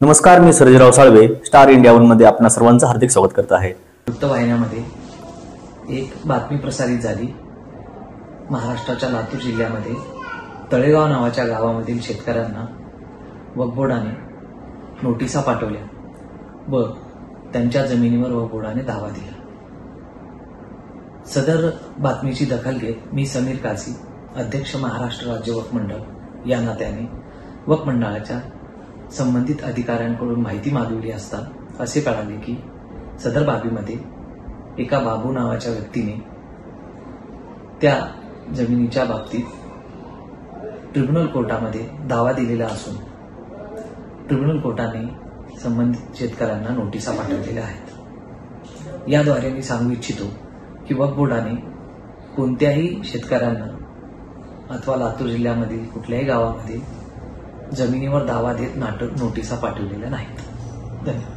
नमस्कार, मी Sarjerao Salve star India one मध्ये आपणा सर्वांचं हार्दिक स्वागत करत आहे। वृत्तवाहिन्यामध्ये एक बातमी प्रसारित झाली। महाराष्ट्राच्या लातूर जिल्ह्यामध्ये तळेगाव नावाच्या गावामधील शेतकऱ्यांना वक्फ बोर्डाने नोटिसा पाठवल्या व त्यांच्या जमिनीवर वक्फ बोर्डाने दावा दिला। सदर बातमीची दखल घेत मी समीर काझी, अध्यक्ष महाराष्ट्र राज्य वक्फ मंडळ या नात्याने वक्फ मंडळाच्या संबंधित अधिकाऱ्यांकडून माहिती मागवली असता असे कळाले की सदर बाबीमध्ये एका बाबू नावाच्या व्यक्तीने त्या जमिनीच्या बाबतीत ट्रिब्युनल कोर्टामध्ये दावा दिलेला असून ट्रिब्युनल कोर्टाने संबंधित शेतकऱ्यांना नोटिसा पाठवलेल्या आहेत। याद्वारे मी सांगू इच्छितो की वक्फ बोर्डाने कोणत्याही शेतकऱ्यांना अथवा लातूर जिल्ह्यामधील कुठल्याही गावामध्ये जमिनीवर दावा देत नोटिसा पाठवलेल्या नाहीत। धन्यवाद।